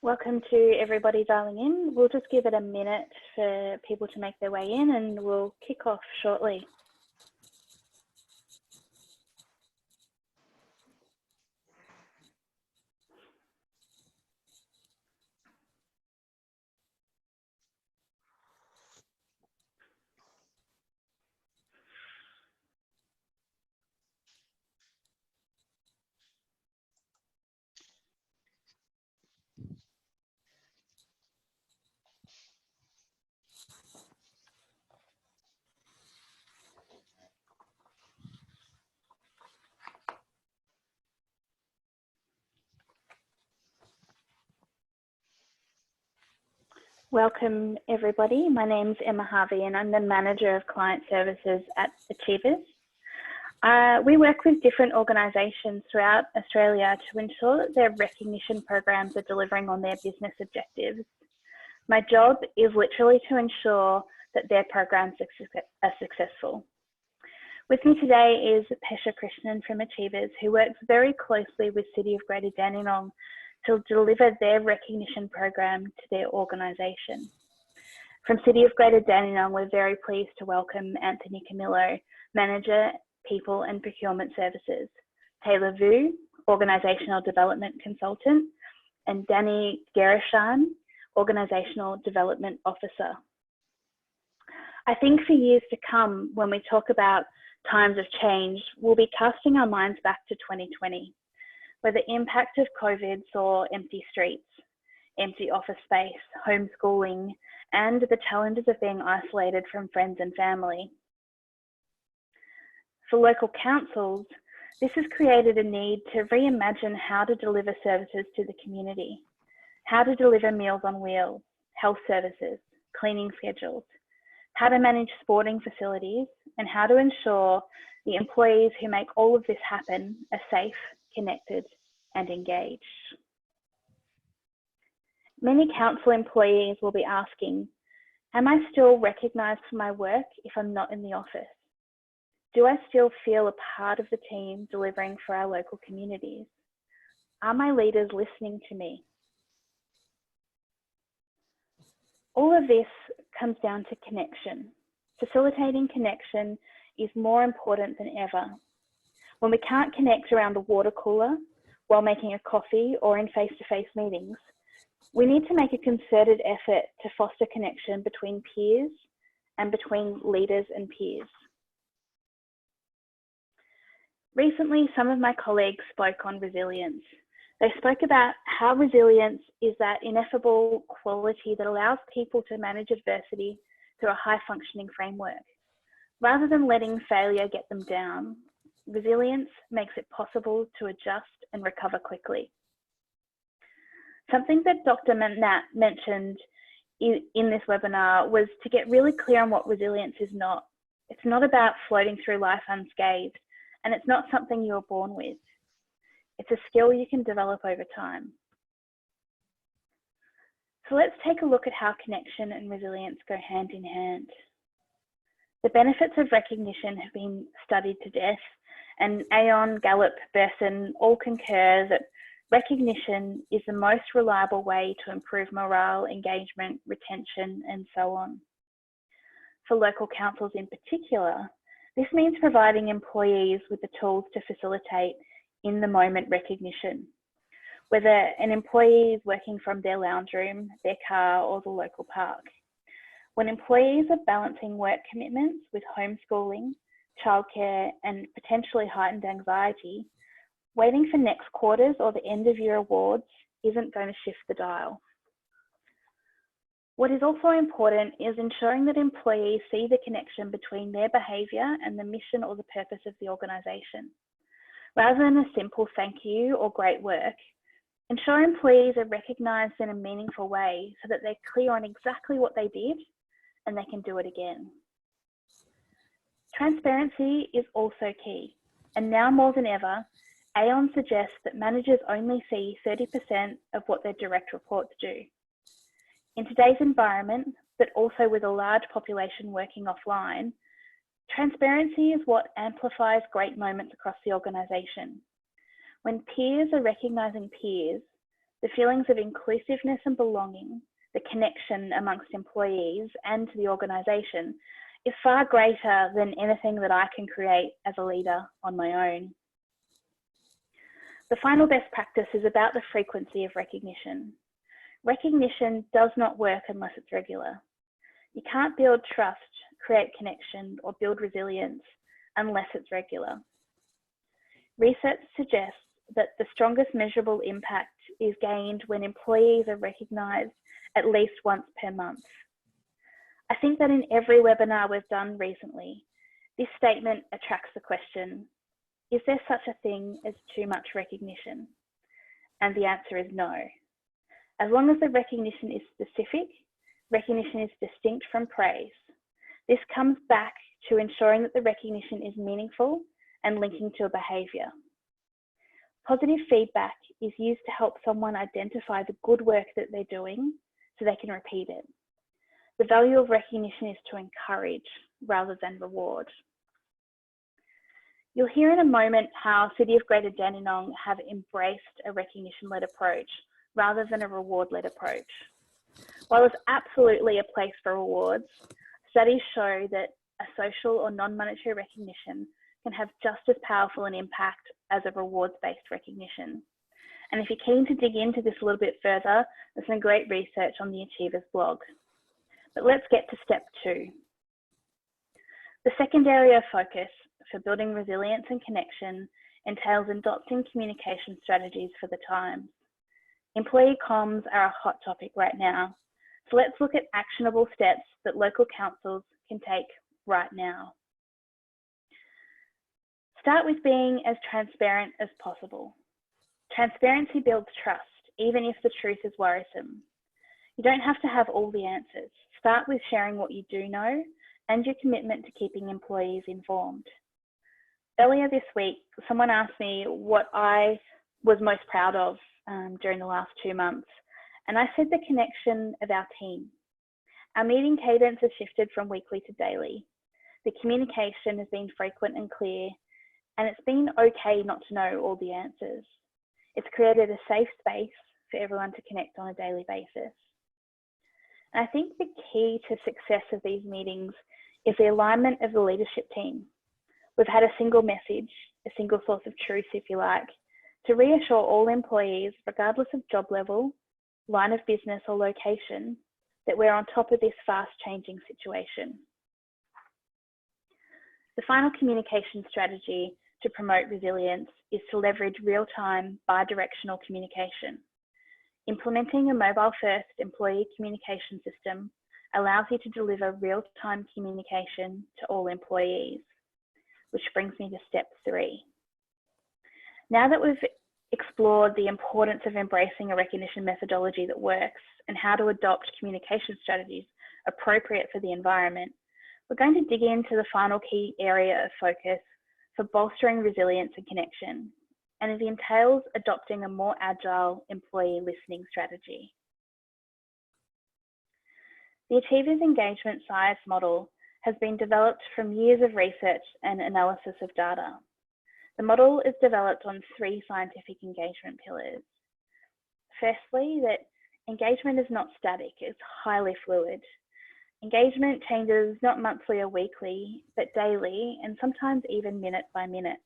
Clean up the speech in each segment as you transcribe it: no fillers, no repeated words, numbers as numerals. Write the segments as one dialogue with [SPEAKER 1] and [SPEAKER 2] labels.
[SPEAKER 1] Welcome to everybody dialing in. We'll just give it a minute for people to make their way in and we'll kick off shortly. Welcome everybody. My name's Emma Harvey and I'm the Manager of Client Services at Achievers. We work with different organisations throughout Australia to ensure that their recognition programs are delivering on their business objectives. My job is literally to ensure that their programs are successful. With me today is Pesha Krishnan from Achievers, who works very closely with City of Greater Dandenong to deliver their recognition program to their organisation. From City of Greater Dandenong, we're very pleased to welcome Anthony Camillo, Manager, People and Procurement Services, Taylor Vu, Organisational Development Consultant, and Danny Gerashan, Organisational Development Officer. I think for years to come, when we talk about times of change, we'll be casting our minds back to 2020. Where the impact of COVID saw empty streets, empty office space, homeschooling, and the challenges of being isolated from friends and family. For local councils, this has created a need to reimagine how to deliver services to the community, how to deliver Meals on Wheels, health services, cleaning schedules, how to manage sporting facilities, and how to ensure the employees who make all of this happen are safe, connected, and engaged. Many council employees will be asking, am I still recognised for my work if I'm not in the office? Do I still feel a part of the team delivering for our local communities? Are my leaders listening to me? All of this comes down to connection. Facilitating connection is more important than ever. When we can't connect around a water cooler, while making a coffee or in face-to-face meetings, we need to make a concerted effort to foster connection between peers and between leaders and peers. Recently, some of my colleagues spoke on resilience. They spoke about how resilience is that ineffable quality that allows people to manage adversity through a high-functioning framework. Rather than letting failure get them down, resilience makes it possible to adjust and recover quickly. Something that Dr. Nat mentioned in this webinar was to get really clear on what resilience is not. It's not about floating through life unscathed, and it's not something you're born with. It's a skill you can develop over time. So let's take a look at how connection and resilience go hand in hand. The benefits of recognition have been studied to death, and Aon, Gallup, Bersin all concur that recognition is the most reliable way to improve morale, engagement, retention, and so on. For local councils in particular, this means providing employees with the tools to facilitate in-the-moment recognition, whether an employee is working from their lounge room, their car, or the local park. When employees are balancing work commitments with homeschooling, childcare, and potentially heightened anxiety, waiting for next quarter's or the end of year awards isn't going to shift the dial. What is also important is ensuring that employees see the connection between their behaviour and the mission or the purpose of the organisation. Rather than a simple thank you or great work, ensure employees are recognised in a meaningful way so that they're clear on exactly what they did and they can do it again. Transparency is also key, and now more than ever, Aon suggests that managers only see 30% of what their direct reports do. In today's environment, but also with a large population working offline, transparency is what amplifies great moments across the organisation. When peers are recognising peers, The feelings of inclusiveness and belonging, the connection amongst employees and to the organisation is far greater than anything that I can create as a leader on my own. The final best practice is about the frequency of recognition. Recognition does not work unless it's regular. You can't build trust, create connection, or build resilience unless it's regular. Research suggests that the strongest measurable impact is gained when employees are recognised at least once per month. I think that in every webinar we've done recently, this statement attracts the question, is there such a thing as too much recognition? And the answer is no. As long as the recognition is specific, recognition is distinct from praise. This comes back to ensuring that the recognition is meaningful and linking to a behaviour. Positive feedback is used to help someone identify the good work that they're doing so they can repeat it. The value of recognition is to encourage rather than reward. You'll hear in a moment how City of Greater Dandenong have embraced a recognition-led approach rather than a reward-led approach. While there's absolutely a place for rewards, studies show that a social or non-monetary recognition can have just as powerful an impact as a rewards-based recognition. And if you're keen to dig into this a little bit further, there's some great research on the Achievers blog. But let's get to step 2. The second area of focus for building resilience and connection entails adopting communication strategies for the times. Employee comms are a hot topic right now, so let's look at actionable steps that local councils can take right now. Start with being as transparent as possible. Transparency builds trust, even if the truth is worrisome. You don't have to have all the answers. Start with sharing what you do know and your commitment to keeping employees informed. Earlier this week, someone asked me what I was most proud of during the last 2 months, and I said the connection of our team. Our meeting cadence has shifted from weekly to daily. The communication has been frequent and clear, and it's been okay not to know all the answers. It's created a safe space for everyone to connect on a daily basis. And I think the key to success of these meetings is the alignment of the leadership team. We've had a single message, a single source of truth, if you like, to reassure all employees, regardless of job level, line of business or location, that we're on top of this fast-changing situation. The final communication strategy to promote resilience is to leverage real-time, bi-directional communication. Implementing a mobile-first employee communication system allows you to deliver real-time communication to all employees, which brings me to step 3. Now that we've explored the importance of embracing a recognition methodology that works and how to adopt communication strategies appropriate for the environment, we're going to dig into the final key area of focus for bolstering resilience and connection, and it entails adopting a more agile employee listening strategy. The Achievers Engagement Science model has been developed from years of research and analysis of data. The model is developed on 3 scientific engagement pillars. Firstly, that engagement is not static, it's highly fluid. Engagement changes not monthly or weekly, but daily, and sometimes even minute by minute.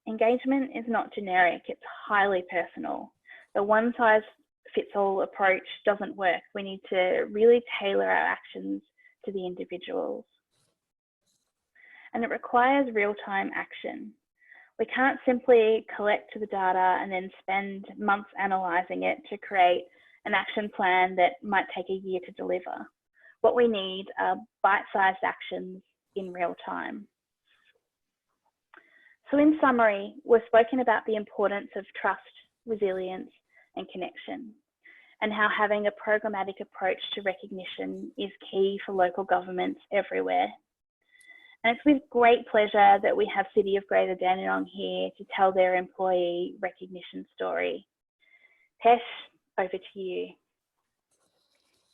[SPEAKER 1] Engagement is not generic, it's highly personal. The one-size-fits-all approach doesn't work. We need to really tailor our actions to the individuals. And it requires real-time action. We can't simply collect the data and then spend months analysing it to create an action plan that might take a year to deliver. What we need are bite-sized actions in real time. So in summary, we've spoken about the importance of trust, resilience, and connection, and how having a programmatic approach to recognition is key for local governments everywhere. And it's with great pleasure that we have City of Greater Dandenong here to tell their employee recognition story. Pesh, over to you.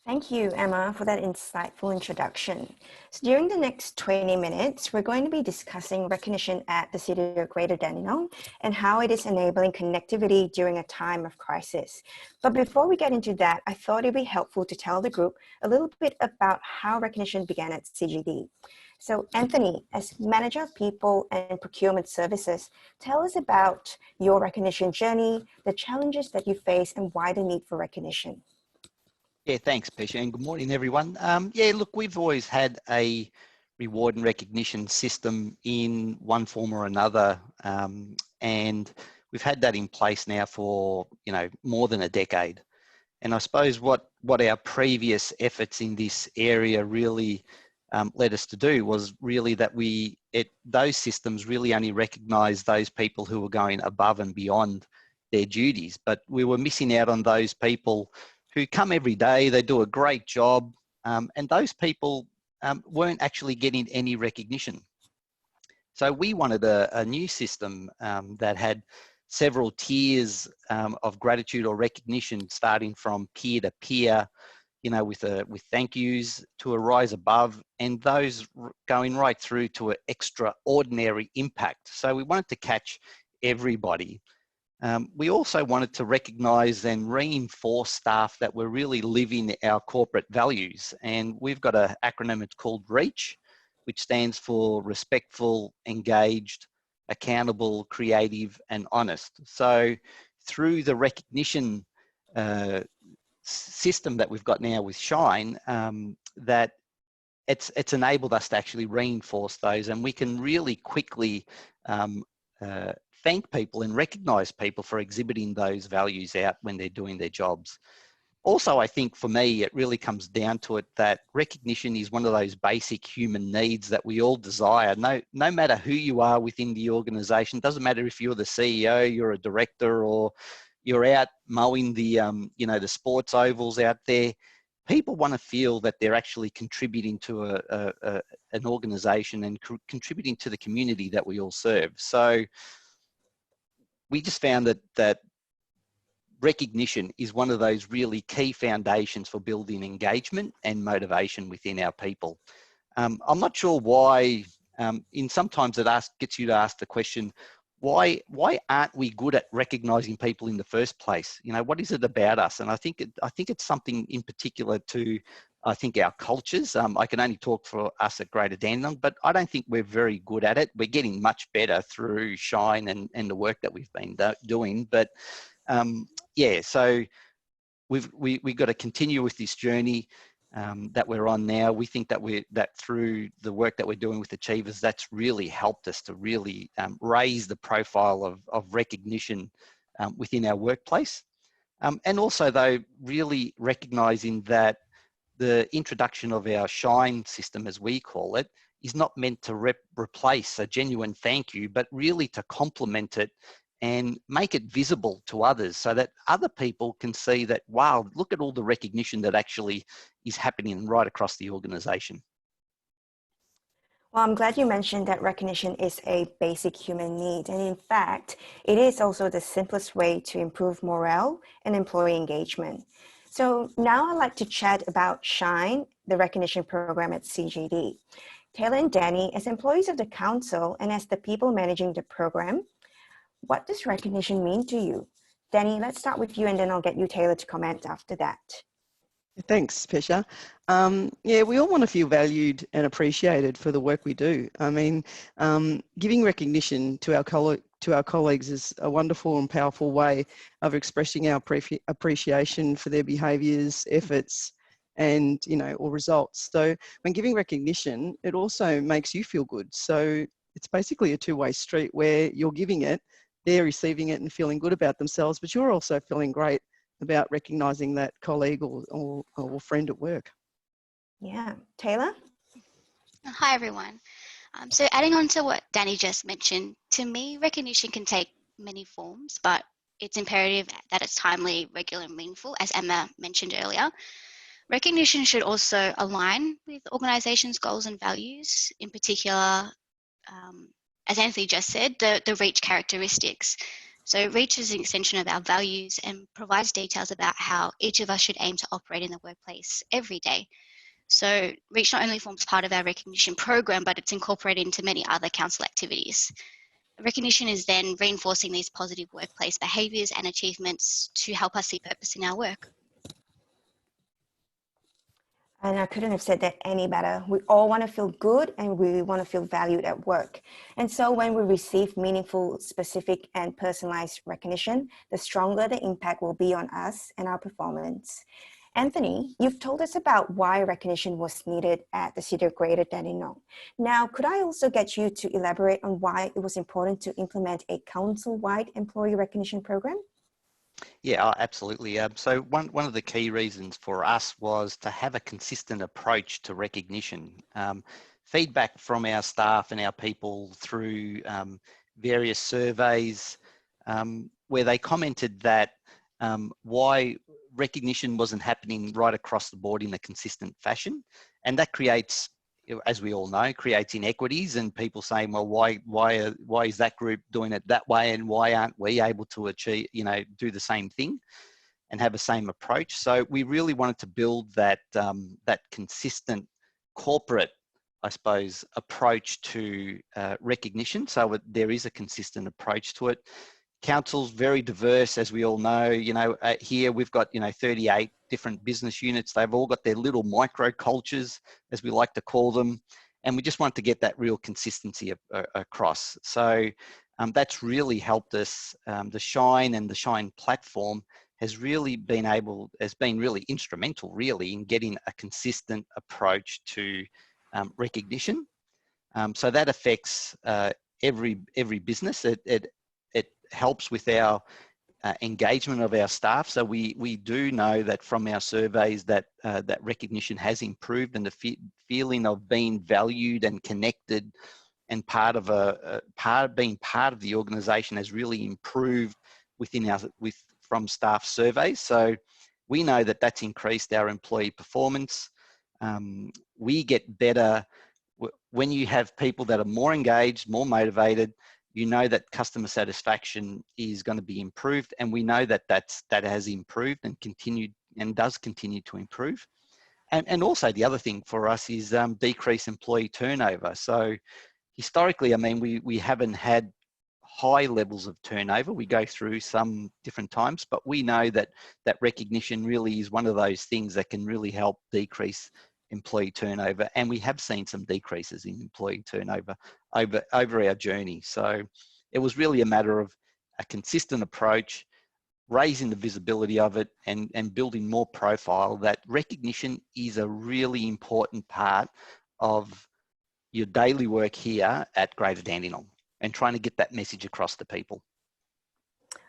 [SPEAKER 2] Thank you, Emma, for that insightful introduction. So during the next 20 minutes, we're going to be discussing recognition at the City of Greater Dandenong and how it is enabling connectivity during a time of crisis. But before we get into that, I thought it'd be helpful to tell the group a little bit about how recognition began at CGD. So Anthony, as Manager of People and Procurement Services, tell us about your recognition journey, the challenges that you face, and why the need for recognition.
[SPEAKER 3] Yeah, thanks, Pesha, and good morning, everyone. Yeah, look, we've always had a reward and recognition system in one form or another, and we've had that in place now for more than a decade. And I suppose what our previous efforts in this area really led us to do was really that those systems really only recognise those people who were going above and beyond their duties, but we were missing out on those people who come every day, they do a great job, and those people weren't actually getting any recognition. So we wanted a new system that had several tiers of gratitude or recognition, starting from peer to peer, with thank yous, to a rise above, and those going right through to an extraordinary impact. So we wanted to catch everybody. We also wanted to recognise and reinforce staff that were really living our corporate values. And we've got an acronym, it's called REACH, which stands for respectful, engaged, accountable, creative, and honest. So through the recognition system that we've got now with Shine, that it's enabled us to actually reinforce those, and we can really quickly thank people and recognise people for exhibiting those values out when they're doing their jobs. Also, I think for me, it really comes down to it that recognition is one of those basic human needs that we all desire. No matter who you are within the organisation, doesn't matter if you're the CEO, you're a director, or you're out mowing the the sports ovals out there. People want to feel that they're actually contributing to an organisation and contributing to the community that we all serve. So we just found that recognition is one of those really key foundations for building engagement and motivation within our people. I'm not sure why, sometimes it gets you to ask the question, why aren't we good at recognizing people in the first place? What is it about us? And I think it's something in particular to, I think, our cultures. I can only talk for us at Greater Dandenong, but I don't think we're very good at it. We're getting much better through Shine and the work that we've been doing. But yeah, so we've got to continue with this journey that we're on now. We think that through the work that we're doing with Achievers, that's really helped us to really raise the profile of recognition within our workplace. And also, though, really recognising that the introduction of our Shine system, as we call it, is not meant to replace a genuine thank you, but really to complement it and make it visible to others so that other people can see that, wow, look at all the recognition that actually is happening right across the organisation.
[SPEAKER 2] Well, I'm glad you mentioned that recognition is a basic human need. And in fact, it is also the simplest way to improve morale and employee engagement. So now I'd like to chat about Shine, the recognition program at CGD. Taylor and Danny, as employees of the council and as the people managing the program, what does recognition mean to you? Danny, let's start with you and then I'll get you, Taylor, to comment after that.
[SPEAKER 4] Thanks, Pesha. Yeah, we all want to feel valued and appreciated for the work we do. I mean, giving recognition to our colleagues is a wonderful and powerful way of expressing our appreciation for their behaviours, efforts, and or results. So when giving recognition, it also makes you feel good. So it's basically a two-way street where you're giving it, they're receiving it and feeling good about themselves, but you're also feeling great about recognising that colleague or friend at work.
[SPEAKER 2] Yeah. Taylor?
[SPEAKER 5] Hi, everyone. So adding on to what Danny just mentioned, to me, recognition can take many forms, but it's imperative that it's timely, regular, and meaningful, as Emma mentioned earlier. Recognition should also align with organisations' goals and values, in particular, as Anthony just said, the REACH characteristics. So Reach is an extension of our values and provides details about how each of us should aim to operate in the workplace every day. So Reach not only forms part of our recognition program, but it's incorporated into many other council activities. Recognition is then reinforcing these positive workplace behaviours and achievements to help us see purpose in our work.
[SPEAKER 2] And I couldn't have said that any better. We all want to feel good and we want to feel valued at work. And so when we receive meaningful, specific, and personalized recognition, the stronger the impact will be on us and our performance. Anthony, you've told us about why recognition was needed at the City of Greater Dandenong. Now, could I also get you to elaborate on why it was important to implement a council-wide employee recognition program?
[SPEAKER 3] Yeah, absolutely. So one of the key reasons for us was to have a consistent approach to recognition. Feedback from our staff and our people through various surveys where they commented that why recognition wasn't happening right across the board in a consistent fashion. And that creates, as we all know, creates inequities and people saying, well, why is that group doing it that way and why aren't we able to achieve, do the same thing and have the same approach? So we really wanted to build that, that consistent corporate, I suppose, approach to recognition. So there is a consistent approach to it. Council's very diverse, as we all know. Here we've got 38 different business units. They've all got their little micro cultures, as we like to call them, and we just want to get that real consistency across. So that's really helped us. The Shine and the Shine platform has been really instrumental, really, in getting a consistent approach to recognition. So that affects every business. It helps with our engagement of our staff. So we do know that from our surveys that that recognition has improved, and the feeling of being valued and connected and being part of the organisation has really improved from staff surveys. So we know that that's increased our employee performance. We get better when you have people that are more engaged, more motivated. You know that customer satisfaction is going to be improved, and we know that that has improved and does continue to improve. And also the other thing for us is decrease employee turnover. So historically, I mean, we haven't had high levels of turnover. We go through some different times, but we know that recognition really is one of those things that can really help decrease employee turnover, and we have seen some decreases in employee turnover over our journey. So it was really a matter of a consistent approach, raising the visibility of it, and building more profile. That recognition is a really important part of your daily work here at Greater Dandenong, and trying to get that message across to people.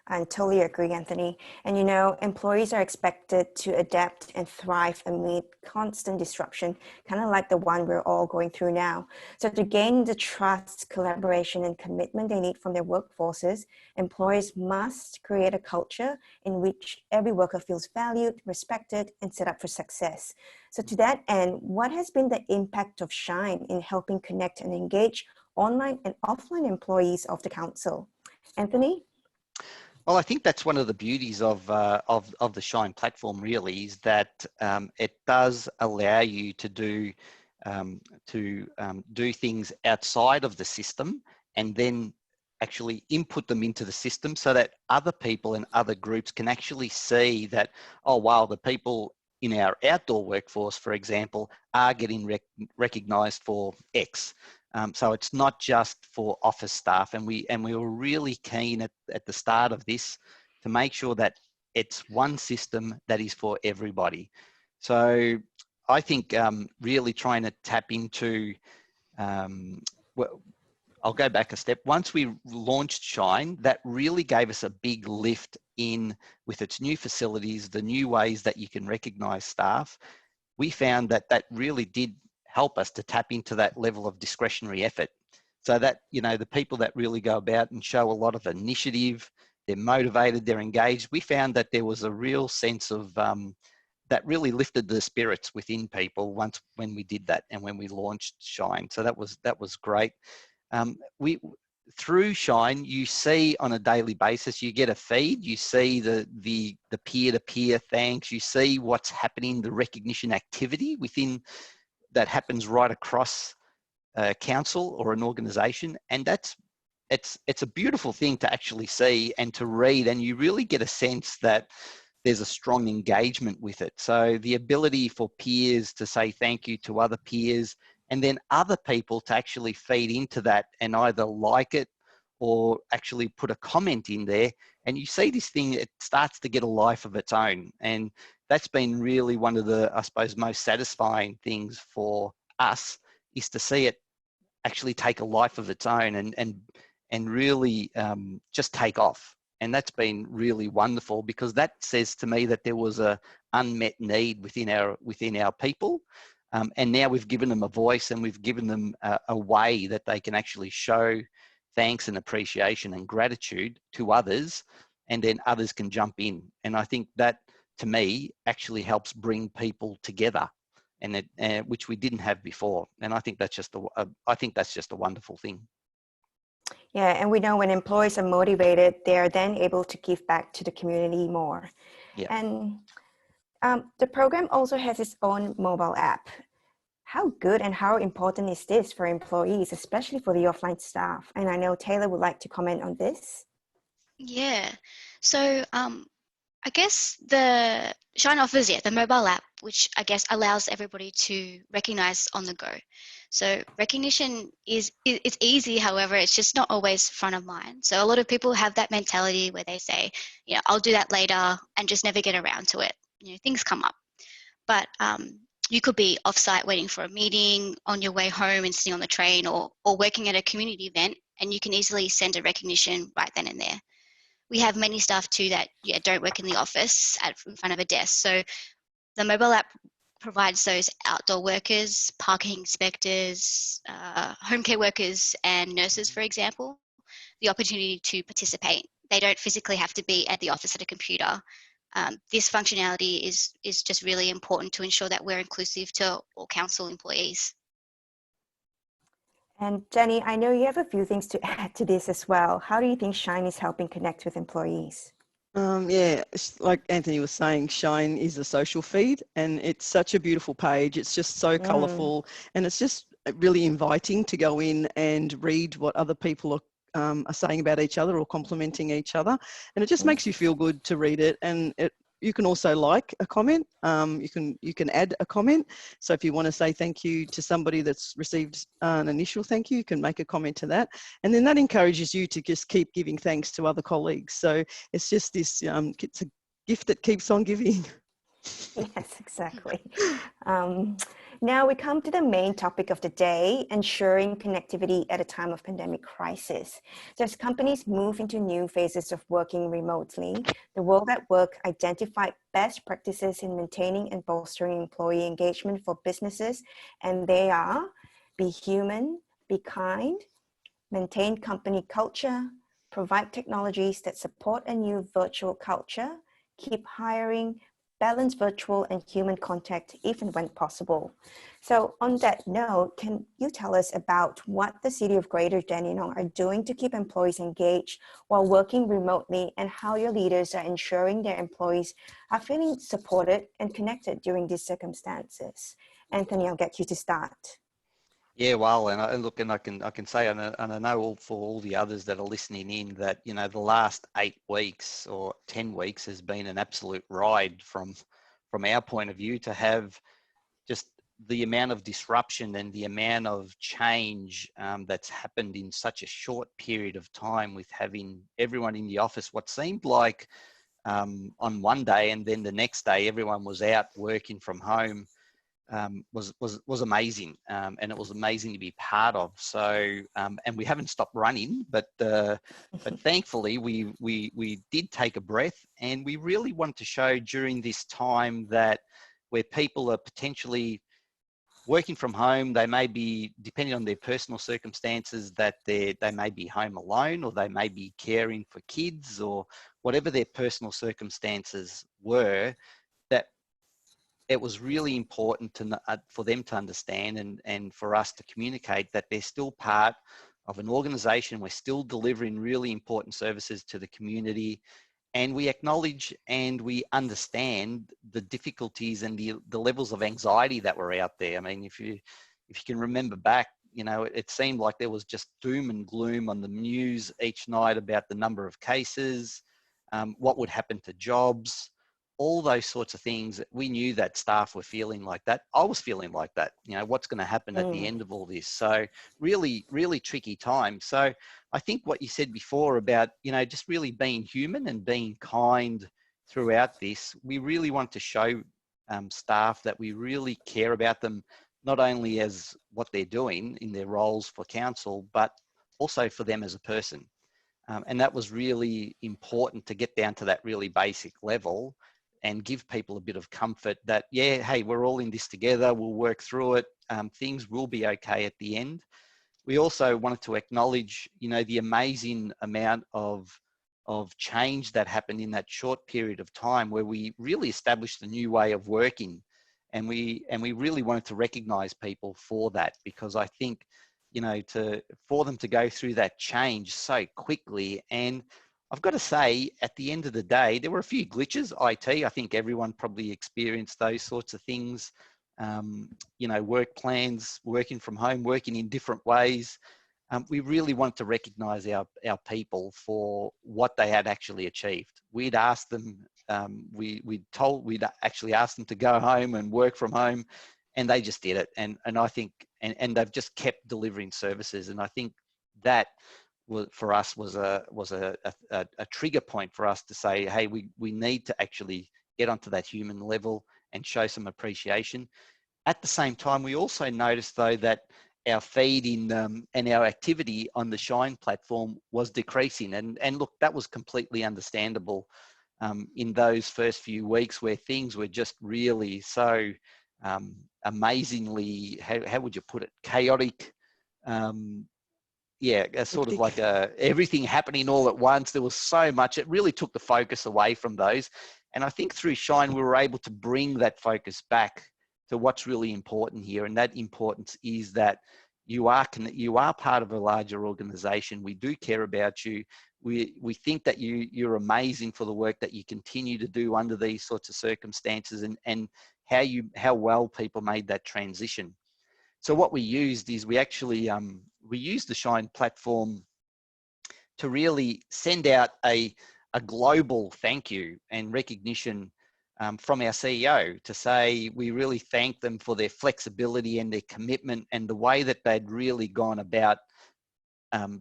[SPEAKER 2] I totally agree, Anthony. And employees are expected to adapt and thrive amid constant disruption, kind of like the one we're all going through now. So to gain the trust, collaboration, and commitment they need from their workforces, employers must create a culture in which every worker feels valued, respected, and set up for success. So to that end, what has been the impact of Shine in helping connect and engage online and offline employees of the council? Anthony?
[SPEAKER 3] Well, I think that's one of the beauties of the Shine platform, really, is that it does allow you to do things outside of the system and then actually input them into the system, so that other people and other groups can actually see that, oh wow, the people in our outdoor workforce, for example, are getting recognised for X. So it's not just for office staff, and we were really keen at the start of this to make sure that it's one system that is for everybody. So I think really trying to tap into, I'll go back a step. Once we launched Shine, that really gave us a big lift in with its new facilities, the new ways that you can recognise staff. We found that really did help us to tap into that level of discretionary effort, so that the people that really go about and show a lot of initiative, they're motivated, they're engaged. We found that there was a real sense of that really lifted the spirits within people when we did that and when we launched Shine. So that was great. through Shine, you see on a daily basis, you get a feed, you see the peer-to-peer thanks, you see what's happening, the recognition activity within that happens right across a council or an organisation, and it's a beautiful thing to actually see and to read, and you really get a sense that there's a strong engagement with it. So the ability for peers to say thank you to other peers, and then other people to actually feed into that and either like it or actually put a comment in there. And you see this thing, it starts to get a life of its own. And that's been really one of the, I suppose, most satisfying things for us, is to see it actually take a life of its own and really just take off. And that's been really wonderful, because that says to me that there was a unmet need within our people. And now we've given them a voice, and we've given them a way that they can actually show thanks and appreciation and gratitude to others, and then others can jump in. And I think that, to me, actually helps bring people together, and which we didn't have before. And I think that's just a wonderful thing.
[SPEAKER 2] Yeah, and we know when employees are motivated, they are then able to give back to the community more.
[SPEAKER 3] Yeah.
[SPEAKER 2] And the program also has its own mobile app. How good and how important is this for employees, especially for the offline staff? And I know Taylor would like to comment on this.
[SPEAKER 5] Yeah. So I guess the Shine offers the mobile app, which I guess allows everybody to recognize on the go. So recognition it's easy, however, it's just not always front of mind. So a lot of people have that mentality where they say, I'll do that later, and just never get around to it. Things come up. But you could be offsite waiting for a meeting, on your way home and sitting on the train, or working at a community event, and you can easily send a recognition right then and there. We have many staff too that don't work in the office in front of a desk. So the mobile app provides those outdoor workers, parking inspectors, home care workers and nurses, for example, the opportunity to participate. They don't physically have to be at the office at a computer. This functionality is just really important to ensure that we're inclusive to all council employees.
[SPEAKER 2] And Jenny, I know you have a few things to add to this as well. How do you think Shine is helping connect with employees?
[SPEAKER 4] Yeah, like Anthony was saying, Shine is a social feed, and it's such a beautiful page. It's just so colourful, and it's just really inviting to go in and read what other people are saying about each other or complimenting each other, and it just makes you feel good to read it. And you can also like a comment. You can add a comment. So if you want to say thank you to somebody that's received an initial thank you, you can make a comment to that, and then that encourages you to just keep giving thanks to other colleagues. So it's just this. It's a gift that keeps on giving.
[SPEAKER 2] Yes, exactly. Now we come to the main topic of the day, ensuring connectivity at a time of pandemic crisis. So as companies move into new phases of working remotely, the World at Work identified best practices in maintaining and bolstering employee engagement for businesses, and they are: be human, be kind, maintain company culture, provide technologies that support a new virtual culture, keep hiring, balance virtual and human contact even when possible. So on that note, can you tell us about what the City of Greater Dandenong are doing to keep employees engaged while working remotely, and how your leaders are ensuring their employees are feeling supported and connected during these circumstances? Anthony, I'll get you to start.
[SPEAKER 3] Yeah, well, and I can say, and I know for all the others that are listening in, that the last 8 weeks or 10 weeks has been an absolute ride from our point of view, to have just the amount of disruption and the amount of change that's happened in such a short period of time, with having everyone in the office. What seemed like on one day, and then the next day everyone was out working from home. Was amazing, and it was amazing to be part of. So, and we haven't stopped running, but thankfully we did take a breath, and we really want to show during this time that where people are potentially working from home, they may be, depending on their personal circumstances, that they may be home alone, or they may be caring for kids, or whatever their personal circumstances were, that it was really important for them to understand, and for us to communicate that they're still part an organisation. We're still delivering really important services to the community, and we acknowledge and we understand the difficulties and the levels of anxiety that were out there. I mean, if you can remember back, you know, it seemed like there was just doom and gloom on the news each night about the number of cases, what would happen to jobs, all those sorts of things. We knew that staff were feeling like that. I was feeling like that, you know, what's going to happen at the end of all this. So really, really tricky time. So I think what you said before about, you know, just really being human and being kind throughout this, we really want to show staff that we really care about them, not only as what they're doing in their roles for council, but also for them as a person. And that was really important to get down to that really basic level and give people a bit of comfort that, yeah, hey, we're all in this together, we'll work through it, things will be okay at the end. We also wanted to acknowledge, you know, the amazing amount of change that happened in that short period of time where we really established a new way of working. And we really wanted to recognize people for that, because I think, you know, for them to go through that change so quickly. And I've got to say, at the end of the day, there were a few glitches, IT. I think everyone probably experienced those sorts of things. You know, work plans, working from home, working in different ways. We really wanted to recognise our people for what they had actually achieved. We'd asked them, we'd actually asked them to go home and work from home, and they just did it. And I think, and they've just kept delivering services. And I think that for us was a trigger point for us to say, hey, we need to actually get onto that human level and show some appreciation. At the same time, we also noticed though that our feed and our activity on the Shine platform was decreasing. And look, that was completely understandable in those first few weeks where things were just really so amazingly, how would you put it, chaotic. Yeah, sort of like everything happening all at once. There was so much, it really took the focus away from those. And I think through Shine, we were able to bring that focus back to what's really important here. And that importance is that you are part of a larger organization. We do care about you. We think that you're amazing for the work that you continue to do under these sorts of circumstances, and how well people made that transition. So what we used is we actually, we used the Shine platform to really send out a global thank you and recognition from our CEO to say we really thank them for their flexibility and their commitment and the way that they'd really gone about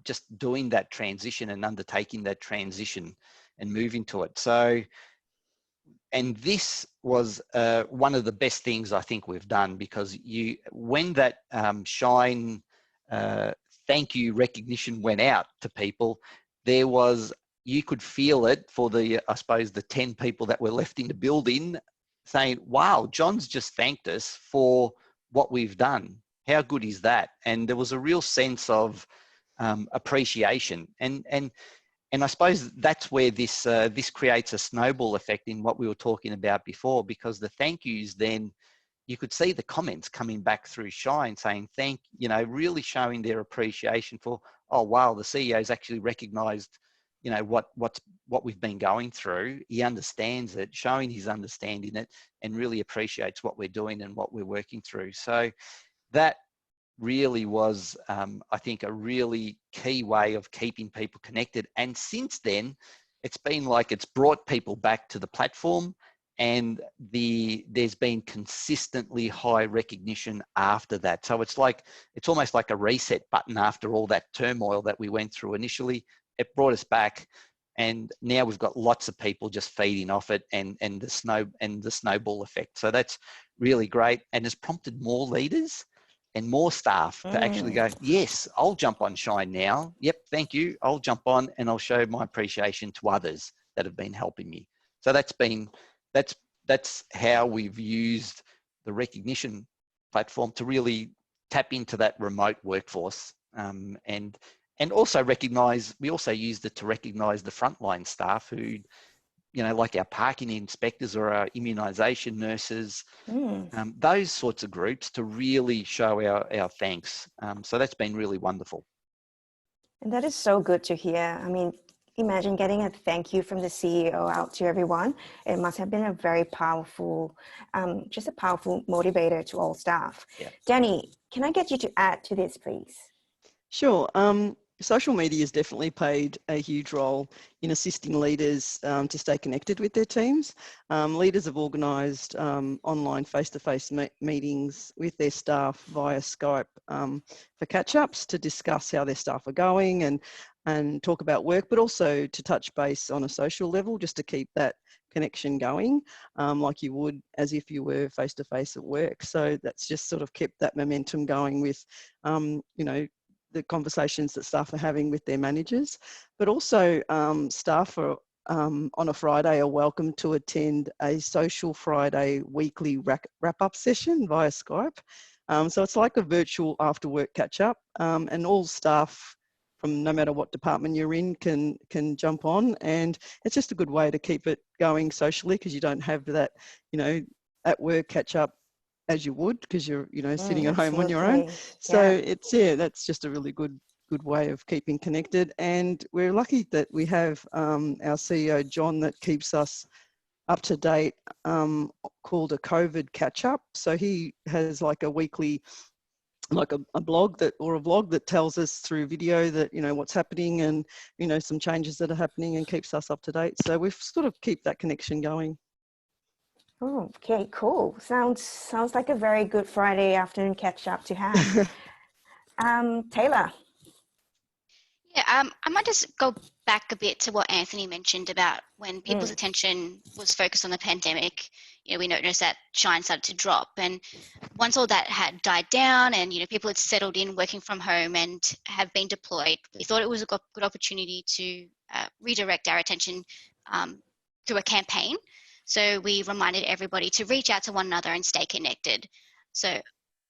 [SPEAKER 3] just doing that transition and undertaking that transition and moving to it. So, and this was one of the best things I think we've done, because when that Shine thank you recognition went out to people, you could feel it for I suppose the 10 people that were left in the building saying, wow, John's just thanked us for what we've done. How good is that? And there was a real sense of appreciation. And I suppose that's where this creates a snowball effect in what we were talking about before, because the thank yous, then you could see the comments coming back through Shine saying really showing their appreciation for, oh wow, the CEO's actually recognised, what we've been going through. He understands it, showing his understanding it, and really appreciates what we're doing and what we're working through. So that really was, I think, a really key way of keeping people connected. And since then, it's been like it's brought people back to the platform, and there's been consistently high recognition after that. So it's almost like a reset button after all that turmoil that we went through initially. It brought us back, and now we've got lots of people just feeding off it, and the snowball effect. So that's really great, and has prompted more leaders and more staff to actually go, yes, I'll jump on Shine now. Yep, thank you. I'll jump on and I'll show my appreciation to others that have been helping me. So that's how we've used the recognition platform to really tap into that remote workforce, and also recognize. We also used it to recognize the frontline staff who, like our parking inspectors or our immunisation nurses, those sorts of groups, to really show our thanks. So that's been really wonderful.
[SPEAKER 2] And that is so good to hear. I mean, imagine getting a thank you from the CEO out to everyone. It must have been a very powerful, just a powerful motivator to all staff.
[SPEAKER 3] Yeah.
[SPEAKER 2] Danny, can I get you to add to this, please?
[SPEAKER 4] Sure. Social media has definitely played a huge role in assisting leaders to stay connected with their teams. Leaders have organised online face-to-face meetings with their staff via Skype for catch-ups to discuss how their staff are going and talk about work, but also to touch base on a social level just to keep that connection going like you would as if you were face-to-face at work. So that's just sort of kept that momentum going with, you know, the conversations that staff are having with their managers, but also staff are on a Friday are welcome to attend a Social Friday weekly wrap-up session via Skype. So it's like a virtual after-work catch-up, and all staff from no matter what department you're in can jump on, and it's just a good way to keep it going socially because you don't have that, you know, at work catch-up as you would because you're, you know, sitting at home on your own. So it's, yeah, that's just a really good way of keeping connected. And we're lucky that we have our CEO John that keeps us up to date, called a COVID catch up. So he has like a weekly, like a blog that, or a vlog that tells us through video that, you know, what's happening and, you know, some changes that are happening and keeps us up to date. So we've sort of keep that connection going.
[SPEAKER 2] Oh, okay, cool. Sounds like a very good Friday afternoon catch up to have. Taylor.
[SPEAKER 5] Yeah, I might just go back a bit to what Anthony mentioned about when people's attention was focused on the pandemic. You know, we noticed that Shine started to drop, and once all that had died down, and you know, people had settled in working from home and have been deployed, we thought it was a good opportunity to redirect our attention through a campaign. So we reminded everybody to reach out to one another and stay connected. So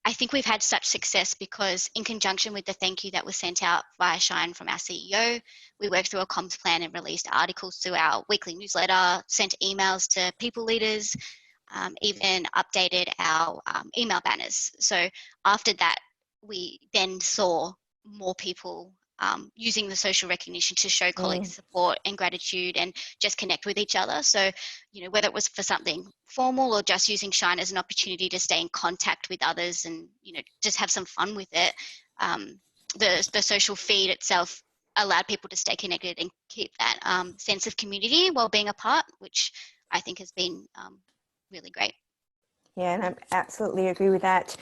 [SPEAKER 5] I think we've had such success because in conjunction with the thank you that was sent out via Shine from our CEO, we worked through a comms plan and released articles to our weekly newsletter, sent emails to people leaders, even updated our email banners. So after that, we then saw more people using the social recognition to show colleagues support and gratitude and just connect with each other. So, you know, whether it was for something formal or just using Shine as an opportunity to stay in contact with others and, you know, just have some fun with it, the social feed itself allowed people to stay connected and keep that sense of community while being apart, which I think has been really great.
[SPEAKER 2] Yeah, and I absolutely agree with that.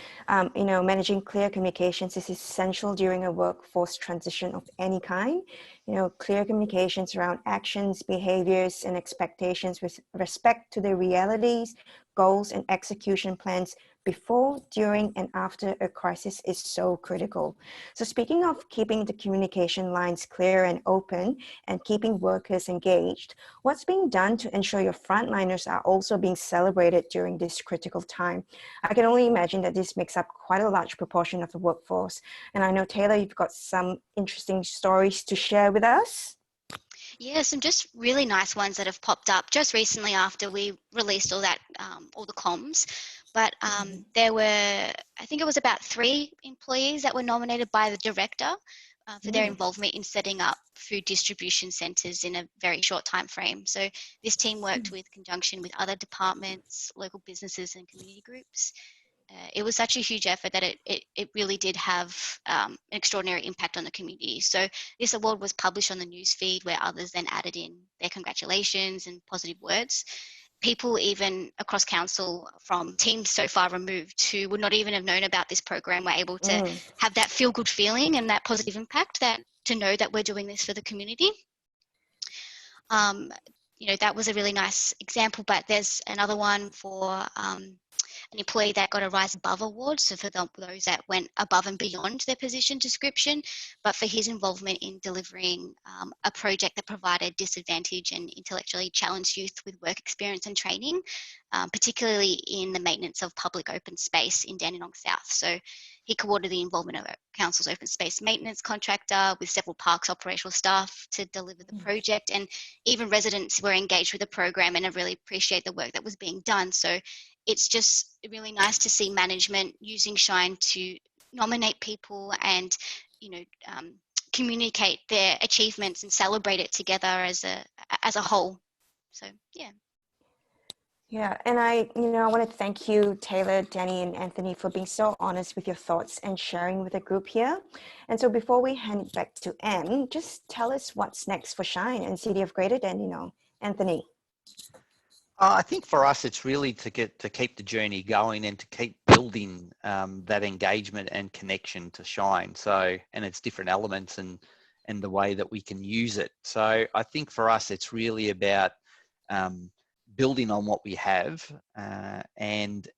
[SPEAKER 2] You know, managing clear communications is essential during a workforce transition of any kind. You know, clear communications around actions, behaviors, and expectations with respect to the realities, goals, and execution plans before, during, and after a crisis is so critical. So speaking of keeping the communication lines clear and open and keeping workers engaged, what's being done to ensure your frontliners are also being celebrated during this critical time? I can only imagine that this makes up quite a large proportion of the workforce. And I know, Taylor, you've got some interesting stories to share with us.
[SPEAKER 5] Yeah, some just really nice ones that have popped up just recently after we released all that, all the comms. But there were, I think it was about 3 employees that were nominated by the director for their involvement in setting up food distribution centres in a very short time frame. So this team worked with conjunction with other departments, local businesses and community groups. It was such a huge effort that it really did have an extraordinary impact on the community. So this award was published on the newsfeed where others then added in their congratulations and positive words. People even across council from teams so far removed who would not even have known about this program were able to have that feel good feeling and that positive impact, that to know that we're doing this for the community. You know, that was a really nice example, but there's another one for an employee that got a Rise Above award, so for those that went above and beyond their position description, but for his involvement in delivering a project that provided disadvantaged and intellectually challenged youth with work experience and training, particularly in the maintenance of public open space in Dandenong South. So he coordinated the involvement of council's open space maintenance contractor with several parks operational staff to deliver the project, and even residents were engaged with the program and I really appreciate the work that was being done. So it's just really nice to see management using Shine to nominate people and, you know, communicate their achievements and celebrate it together as a whole. So yeah.
[SPEAKER 2] Yeah, and I want to thank you, Taylor, Danny, and Anthony, for being so honest with your thoughts and sharing with the group here. And so before we hand it back to Em, just tell us what's next for Shine and City of Greater Dandenong. Anthony.
[SPEAKER 3] I think for us, it's really to keep the journey going and to keep building that engagement and connection to Shine. So, and its different elements and the way that we can use it. So I think for us, it's really about building on what we have and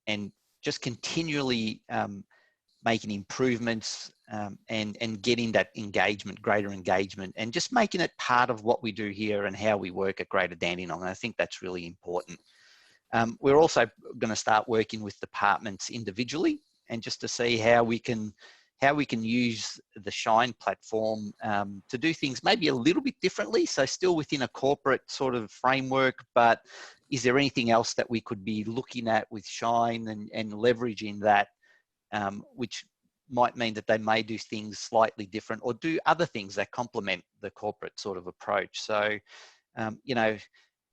[SPEAKER 3] just continually making improvements and getting that engagement, greater engagement, and just making it part of what we do here and how we work at Greater Dandenong. And I think that's really important. We're also going to start working with departments individually and just to see how we can use the Shine platform to do things maybe a little bit differently. So still within a corporate sort of framework, but is there anything else that we could be looking at with Shine and leveraging that, which might mean that they may do things slightly different or do other things that complement the corporate sort of approach. So, you know,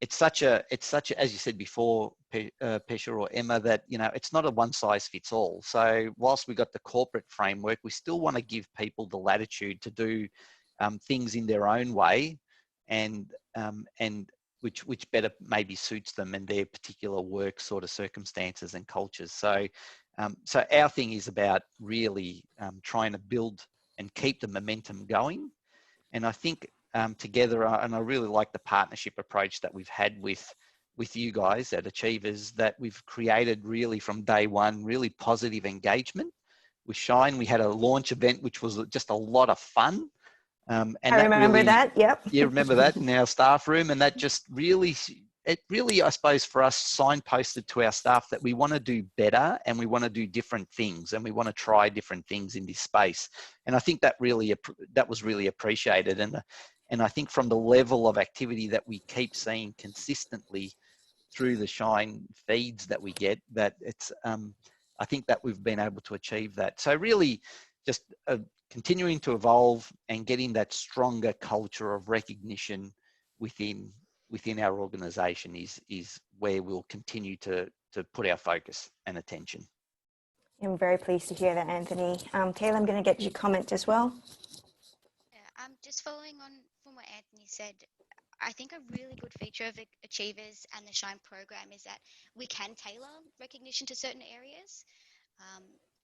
[SPEAKER 3] it's such a, as you said before, Pesha or Emma, that, you know, it's not a one size fits all. So whilst we got the corporate framework, we still want to give people the latitude to do things in their own way and which better maybe suits them and their particular work sort of circumstances and cultures. So, so our thing is about really trying to build and keep the momentum going. And I think together, and I really like the partnership approach that we've had with you guys at Achievers, that we've created really from day one, really positive engagement. With Shine, we had a launch event, which was just a lot of fun. And
[SPEAKER 2] I remember that, yep.
[SPEAKER 3] You remember that in our staff room, and that just really, it really, I suppose, for us, signposted to our staff that we want to do better and we want to do different things and we want to try different things in this space. And I think that was really appreciated. And I think from the level of activity that we keep seeing consistently through the Shine feeds that we get, that it's, I think that we've been able to achieve that. So really just continuing to evolve and getting that stronger culture of recognition within our organisation is where we'll continue to put our focus and attention.
[SPEAKER 2] I'm very pleased to hear that, Anthony. Taylor, I'm going to get your comment as well.
[SPEAKER 5] Yeah, just following on from what Anthony said, I think a really good feature of Achievers and the Shine program is that we can tailor recognition to certain areas.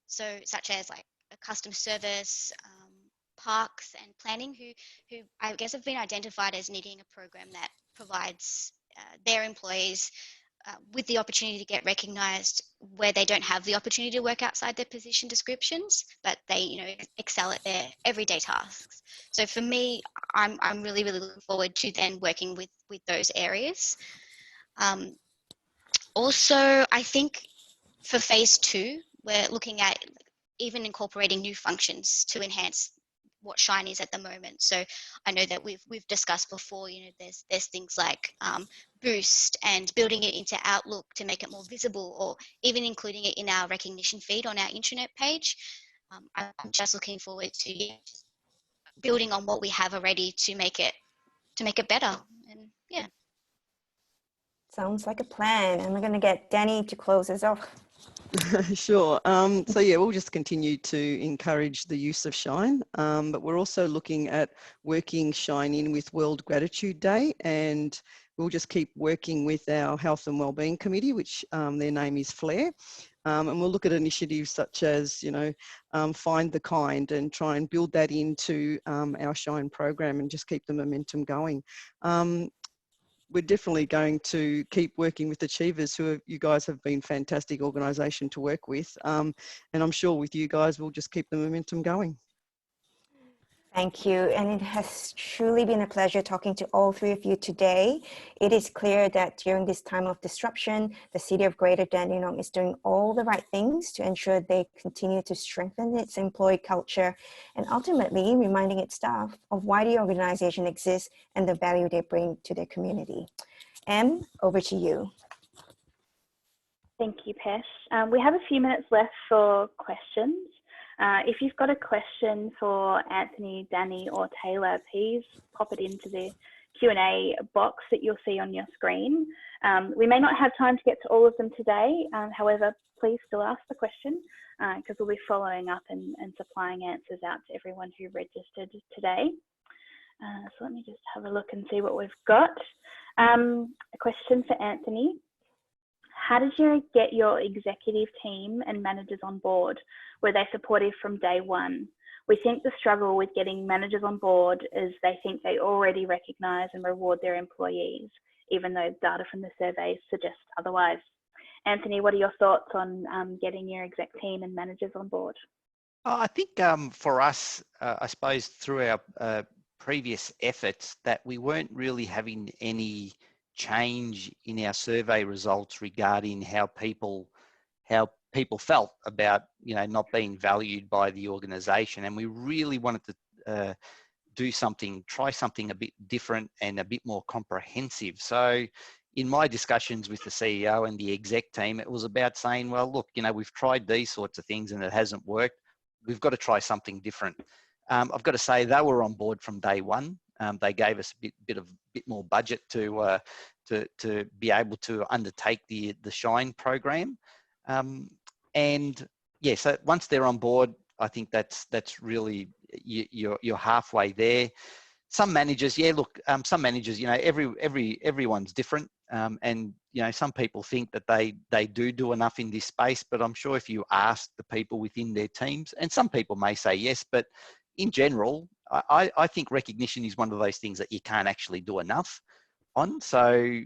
[SPEAKER 5] So such as like a customer service, parks and planning, who I guess have been identified as needing a program that provides their employees with the opportunity to get recognised where they don't have the opportunity to work outside their position descriptions, but they, you know, excel at their everyday tasks. So for me, I'm really looking forward to then working with those areas. Also, I think for phase 2, we're looking at even incorporating new functions to enhance what Shine is at the moment. So I know that we've discussed before, you know, there's things like Boost and building it into Outlook to make it more visible, or even including it in our recognition feed on our intranet page. I'm just looking forward to building on what we have already to make it better. And yeah.
[SPEAKER 2] Sounds like a plan. And we're going to get Danny to close us off.
[SPEAKER 4] Sure. So yeah, we'll just continue to encourage the use of Shine, but we're also looking at working Shine in with World Gratitude Day, and we'll just keep working with our Health and Wellbeing Committee, which their name is FLAIR, and we'll look at initiatives such as, you know, Find the Kind, and try and build that into our Shine program and just keep the momentum going. We're definitely going to keep working with Achievers, you guys have been fantastic organisation to work with. And I'm sure with you guys, we'll just keep the momentum going.
[SPEAKER 2] Thank you. And it has truly been a pleasure talking to all three of you today. It is clear that during this time of disruption, the City of Greater Dandenong is doing all the right things to ensure they continue to strengthen its employee culture and ultimately reminding its staff of why the organization exists and the value they bring to their community. Em, over to you.
[SPEAKER 1] Thank you, Pesh. We have a few minutes left for questions. If you've got a question for Anthony, Danny or Taylor, please pop it into the Q&A box that you'll see on your screen. We may not have time to get to all of them today. However, please still ask the question because we'll be following up and supplying answers out to everyone who registered today. So let me just have a look and see what we've got. A question for Anthony. How did you get your executive team and managers on board? Were they supportive from day one? We think the struggle with getting managers on board is they think they already recognise and reward their employees, even though data from the surveys suggests otherwise. Anthony, what are your thoughts on getting your exec team and managers on board?
[SPEAKER 3] I think for us, I suppose through our previous efforts that we weren't really having any change in our survey results regarding how people felt about, you know, not being valued by the organisation, and we really wanted to try something a bit different and a bit more comprehensive. So in my discussions with the CEO and the exec team, it was about saying, well, look, you know, we've tried these sorts of things and it hasn't worked. We've got to try something different. I've got to say they were on board from day one. They gave us a bit more budget to be able to undertake the Shine program, and yeah. So once they're on board, I think that's really you're halfway there. Some managers, yeah, look, some managers, you know, everyone's different, and you know, some people think that they do enough in this space, but I'm sure if you ask the people within their teams, and some people may say yes, but in general, I think recognition is one of those things that you can't actually do enough on. So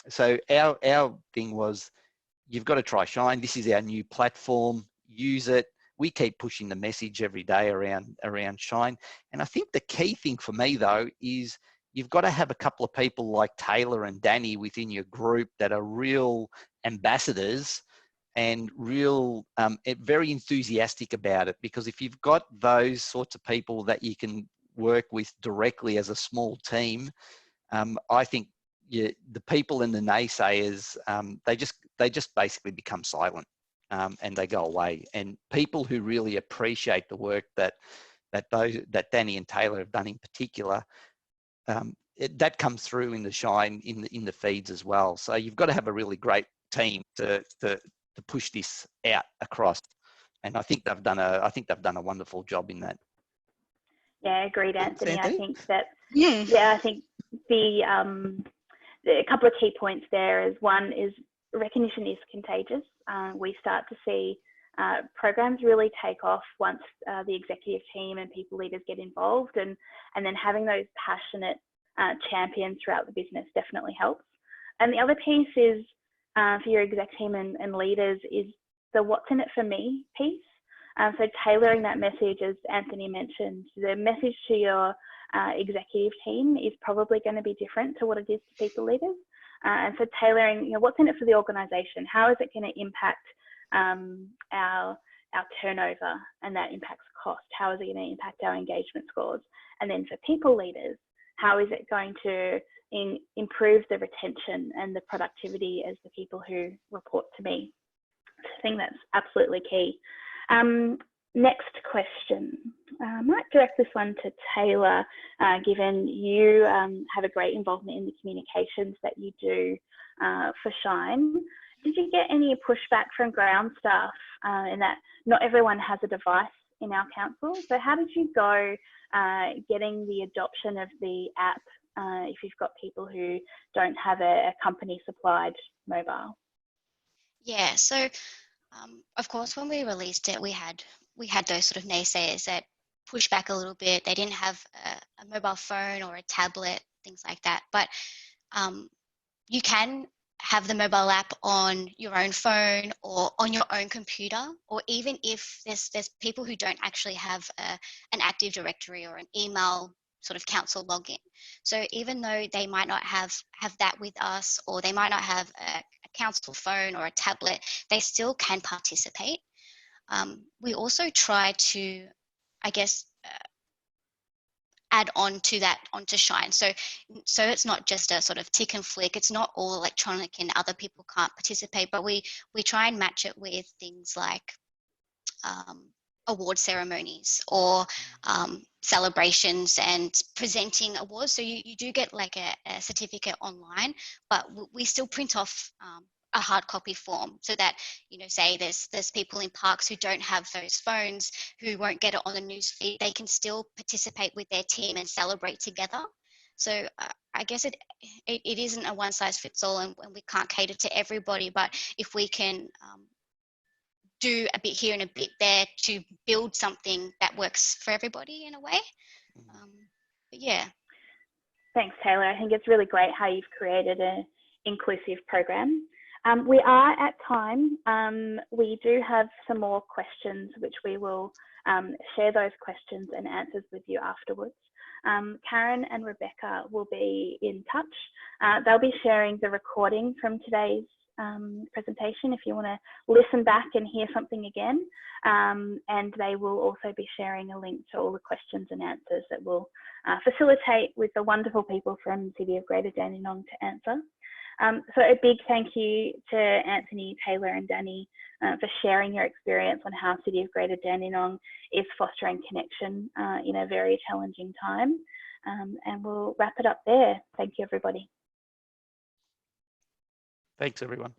[SPEAKER 3] so our thing was, you've got to try Shine. This is our new platform. Use it. We keep pushing the message every day around Shine. And I think the key thing for me though is you've got to have a couple of people like Taylor and Danny within your group that are real ambassadors and real very enthusiastic about it. Because if you've got those sorts of people that you can work with directly as a small team, I think the people and the naysayers, they just basically become silent, and they go away. And people who really appreciate the work that Danny and Taylor have done in particular, that comes through in the Shine in the feeds as well. So you've got to have a really great team to push this out across, and I think they've done a wonderful job in that.
[SPEAKER 1] Yeah, agreed, Anthony.
[SPEAKER 4] Anthony?
[SPEAKER 1] I think that I think a couple of key points there is, one is recognition is contagious. We start to see programs really take off once the executive team and people leaders get involved, and then having those passionate champions throughout the business definitely helps. And the other piece is for your exec team and leaders is the what's in it for me piece. So tailoring that message, as Anthony mentioned, the message to your executive team is probably going to be different to what it is to people leaders. And so tailoring, you know, what's in it for the organisation? How is it going to impact our turnover, and that impacts cost? How is it going to impact our engagement scores? And then for people leaders, how is it going to improve the retention and the productivity as the people who report to me? I think that's absolutely key. Next question. I might direct this one to Taylor, given you have a great involvement in the communications that you do for Shine. Did you get any pushback from ground staff in that not everyone has a device in our council? So how did you go getting the adoption of the app if you've got people who don't have a company supplied mobile?
[SPEAKER 5] Yeah, so of course, when we released it, we had those sort of naysayers that pushed back a little bit. They didn't have a mobile phone or a tablet, things like that. But you can have the mobile app on your own phone or on your own computer, or even if there's people who don't actually have an Active Directory or an email sort of council login. So even though they might not have that with us, or they might not have a council phone or a tablet, they still can participate. We also try to, I guess, add on to that onto Shine. So it's not just a sort of tick and flick. It's not all electronic and other people can't participate, but we try and match it with things like award ceremonies or celebrations and presenting awards. So you do get like a certificate online, but we still print off a hard copy form so that, you know, say there's people in parks who don't have those phones, who won't get it on the news feed, they can still participate with their team and celebrate together. So I guess it isn't a one size fits all, and we can't cater to everybody, but if we can do a bit here and a bit there to build something that works for everybody in a way. But yeah.
[SPEAKER 1] Thanks, Taylor. I think it's really great how you've created an inclusive program. We are at time. We do have some more questions, which we will share those questions and answers with you afterwards. Karen and Rebecca will be in touch. They'll be sharing the recording from today's presentation if you want to listen back and hear something again, and they will also be sharing a link to all the questions and answers that will facilitate with the wonderful people from City of Greater Dandenong to answer. So a big thank you to Anthony, Taylor and Danny for sharing your experience on how City of Greater Dandenong is fostering connection in a very challenging time, and we'll wrap it up there. Thank you, everybody.
[SPEAKER 3] Thanks, everyone.